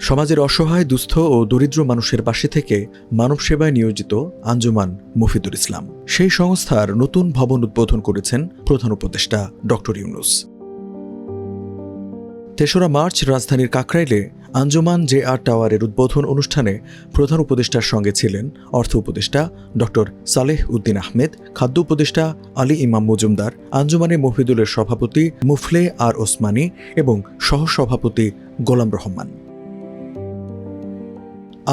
সমাজের অসহায়, দুস্থ ও দরিদ্র মানুষের পাশে থেকে মানব সেবায় নিয়োজিত আঞ্জুমান মফিদুল ইসলাম। সেই সংস্থার নতুন ভবন উদ্বোধন করেছেন প্রধান উপদেষ্টা ডক্টর ইউনূস। ৩রা মার্চ রাজধানীর কাকরাইলে আঞ্জুমান JR টাওয়ারের উদ্বোধন অনুষ্ঠানে প্রধান উপদেষ্টার সঙ্গে ছিলেন অর্থ উপদেষ্টা ডক্টর সালেহ উদ্দিন আহমেদ, খাদ্য উপদেষ্টা আলী ইমাম মজুমদার, আঞ্জুমানে মফিদুলের সভাপতি মুফলে আর ওসমানী এবং সহসভাপতি গোলাম রহমান।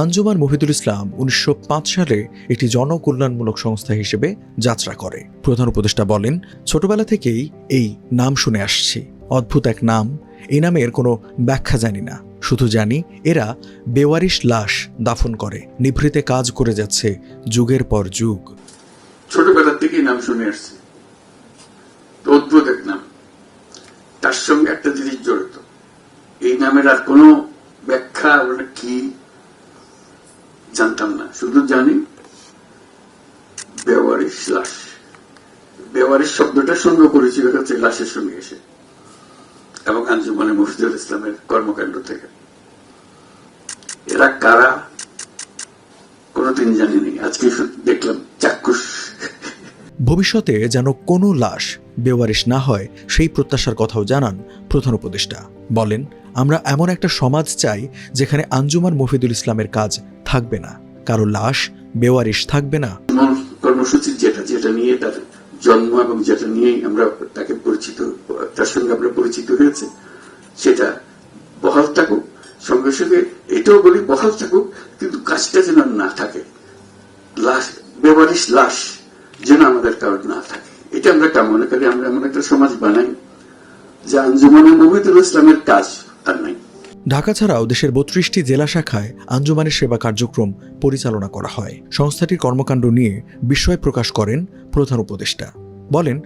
আঞ্জুমান মফিদুল ইসলাম ১৯০৫ সালে একটি জনকল্যাণমূলক সংস্থা হিসেবে যাত্রা করে। প্রধান উপদেষ্টা বলেন, ছোটবেলা থেকেই এই নাম শুনে আসছি। অদ্ভুত এক নাম। এই নামের কোনো ব্যাখ্যা জানি না, শুধু জানি এরা বেওয়ারিশ লাশ দাফন করে, নিভৃতে কাজ করে যাচ্ছে যুগের পর যুগ। ছোটবেলা থেকেই নাম শুনে আসছি, অদ্ভুত এক নাম। তার সঙ্গে একটা জিনিস জড়িত, এই নামের আর কোনো ব্যাখ্যা কি জানতাম না, শুধু জানি বেওয়ারিশ লাশ। বেওয়ারিশ শব্দটা সঙ্গে পরিচয় হচ্ছে লাশের সঙ্গে এসে, এবং আঞ্জুমানে মফিদুল ইসলামের কর্মকাণ্ড থেকে। এরা কারা কোনদিন জানিনি, আজকে দেখলাম চাক্ষুষ। ভবিষ্যতে যেন কোনো লাশ বেওয়ারিশ না হয় সেই প্রত্যাশার কথাও জানান প্রধান উপদেষ্টা। বলেন, আমরা এমন একটা সমাজ চাই যেখানে আঞ্জুমান মফিদুল ইসলামের কাজ থাকবে না, কারো লাশ বেওয়ারিশ থাকবে না। কর্মসূচি যেটা নিয়ে তার জন্ম এবং যেটা নিয়ে আমরা তাকে তার সঙ্গে আমরা পরিচিত হয়েছে, সেটা বহাল থাকুক। সঙ্গে সঙ্গে এটাও বলি বহাল থাকুক, কিন্তু কাজটা যেন না থাকে। লাশ, বেওয়ারিশ লাশ যেন আমাদের কারণ না থাকে, এটা আমরা কামনা করি। আমরা এমন একটা সমাজ বানাই যে আঞ্জুমানে মফিদুল ইসলামের কাজ আর নাই। ঢাকা ছাড়াও দেশের ৩২টি জেলা শাখায় আঞ্জুমানের সেবা কার্যক্রম পরিচালনা করা হয়। সংস্থাটির কর্মকাণ্ড নিয়ে বিস্ময় প্রকাশ করেন প্রধান উপদেষ্টা। বলেন,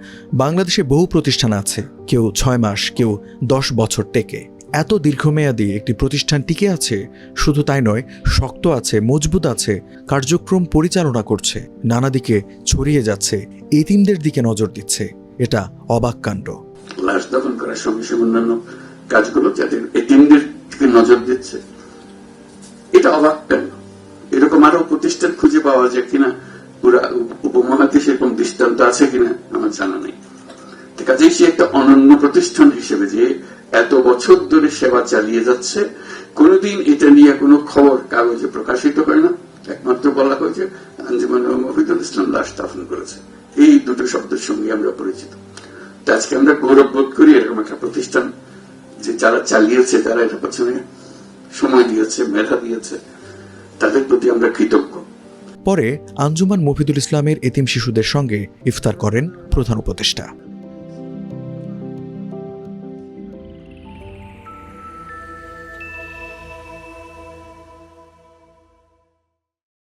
বাংলাদেশে বহু প্রতিষ্ঠান আছে, কেউ ৬ মাস, কেউ ১০ বছর টেকে। এত দীর্ঘমেয়াদী একটি প্রতিষ্ঠান টিকে আছে, শুধু তাই নয়, শক্ত আছে, মজবুত আছে, কার্যক্রম পরিচালনা করছে, নানা দিকে ছড়িয়ে যাচ্ছে, এতিমদের দিকে নজর দিচ্ছে। এটা অবাক কাণ্ড। লাশ দাফন করার সঙ্গে সঙ্গে অন্যান্য কাজগুলো যাদের এতিমদের দিকে নজর দিচ্ছে, এটা অবাক কাণ্ড। এরকম আরো প্রতিষ্ঠান খুঁজে পাওয়া যায় কিনা, পুরা উপমহাদেশে এরকম দৃষ্টান্ত আছে কিনা আমার জানা নেই। কাজেই সে একটা অনন্য প্রতিষ্ঠান হিসেবে যে এত বছর ধরে সেবা চালিয়ে যাচ্ছে, কোনোদিন এটা নিয়ে কোনো খবর কাগজে প্রকাশিত হয় না। একমাত্র বলা হয় যে আঞ্জুমান মফিদুল ইসলাম লাশ দাফন করেছে। এই দুটো শব্দের সঙ্গে আমরা পরিচিত। আজকে আমরা গৌরব বোধ করি এরকম একটা প্রতিষ্ঠান যে যারা চালিয়েছে, যারা এটা পেছনে সময় দিয়েছে, মেধা দিয়েছে, তাদের প্রতি আমরা কৃতজ্ঞ। পরে আঞ্জুমান মফিদুল ইসলামের এতিম শিশুদের সঙ্গে ইফতার করেন প্রধান উপদেষ্টা।